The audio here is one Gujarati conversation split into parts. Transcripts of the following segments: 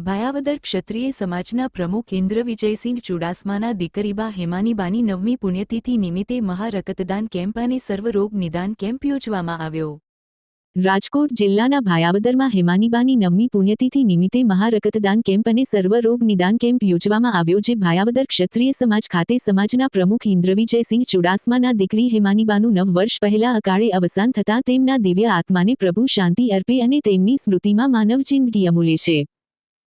ભાયાવદર ક્ષત્રિય સમાજના પ્રમુખ ઇન્દ્ર વિજયસિંહ ચુડાસમાના દીકરીબા હેમાનીબાની 9મી પુણ્યતિથિ નિમિત્તે મહારક્તદાન કેમ્પ અને સર્વરોગ નિદાન કેમ્પ યોજવામાં આવ્યો। રાજકોટ જિલ્લાના ભાયાવદરમાં હેમાનીબાની 9મી પુણ્યતિથિ નિમિત્તે મહારક્તદાન કેમ્પ અને સર્વરોગ નિદાન કેમ્પ યોજવામાં આવ્યો, જે ભાયાવદર ક્ષત્રિય સમાજ ખાતે સમાજના પ્રમુખ ઇન્દ્ર વિજયસિંહ ચુડાસમાના દીકરી હેમાનીબાનું 9 વર્ષ પહેલા અકાળે અવસાન થતાં તેમના દિવ્ય આત્માને પ્રભુ શાંતિ અર્પે અને તેમની સ્મૃતિમાં માનવ જિંદગી અમૂલ્ય છે,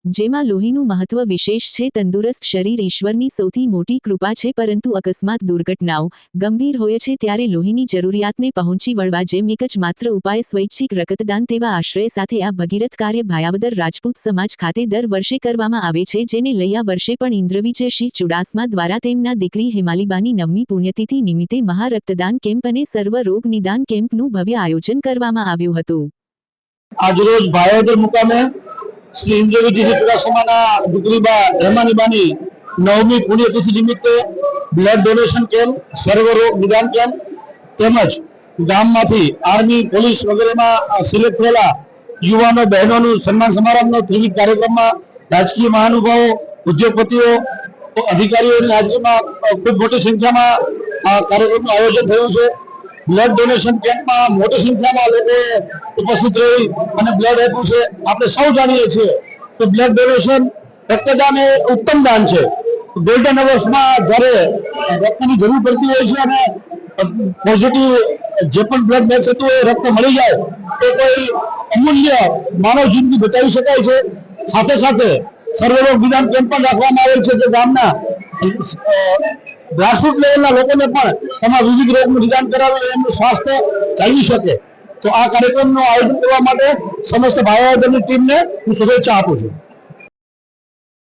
જેમાં લોહીનું મહત્વ વિશેષ છે। તંદુરસ્ત શરીર ઈશ્વરની સૌથી મોટી કૃપા છે, પરંતુ અકસ્માત દુર્ઘટનાઓ ગંભીર હોય છે ત્યારે લોહીની જરૂરિયાતને પહોંચી વળવા જેમ એક જ માત્ર ઉપાય સ્વૈચ્છિક રક્તદાન, તેવા આશ્રય સાથે આ ભગીરથ કાર્ય ભાયાવદર રાજપૂત સમાજ ખાતે દર વર્ષે કરવામાં આવે છે, જેને લઈ આ વર્ષે પણ ઇન્દ્ર વિજયસિંહ ચુડાસમા દ્વારા તેમના દીકરી હેમાલીબાની 9મી પુણ્યતિથિ નિમિત્તે મહારક્તદાન કેમ્પ અને સર્વ રોગ નિદાન કેમ્પનું ભવ્ય આયોજન કરવામાં આવ્યું હતું। આજરોજ ભાયાવદર મુકામે श्री इंद्र विजयसिंह चुडासमा दीकरीबा हेमानीबानी 9મી पुण्यतिथि निमित्ते ब्लड डोनेशन केम्प, सर्वरोग निदान केम्प તેમજ ગામમાંથી આર્મી, પોલીસ વગેરેમાં સિલેક્ટ થયેલા યુવાનો બહેનોનું સન્માન સમારંભનો ત્રિવિધ કાર્યક્રમમાં રાજકીય મહાનુભાવો, ઉદ્યોગપતિઓ, અધિકારીઓની હાજરીમાં ખૂબ મોટી સંખ્યામાં આ કાર્યક્રમનું આયોજન થયું છે। બ્લડ ડોનેશન કેમ્પમાં મોટી સંખ્યામાં લોકો ઉપસ્થિત રહી અને બ્લડ આપ્યું છે। આપણે સૌ જાણીએ છીએ કે બ્લડ ડોનેશન રક્તદાન એ ઉત્તમ દાન છે। ગોલ્ડન અવર્સમાં જ્યારે રક્તની જરૂર પડતી હોય છે અને પોઝિટિવ જે પણ બ્લડ મેચ થતું હોય રક્ત મળી જાય તો કોઈ અમૂલ્ય માનવ જિંદગી બચાવી શકાય છે। સાથે સાથે સર્વરોગ નિદાન કેમ્પ પણ રાખવામાં આવેલ છે, જે ગામના ગ્રાસરૂટ લેવલના લોકોને પણ તમામ વિવિધ રોગનું નિદાન કરાવી એમનું સ્વાસ્થ્ય જાળવી શકે। તો આ કાર્યક્રમનું આયોજન કરવા માટે સમસ્ત ભાયાવદરની ટીમને હું શુભેચ્છા આપું છું।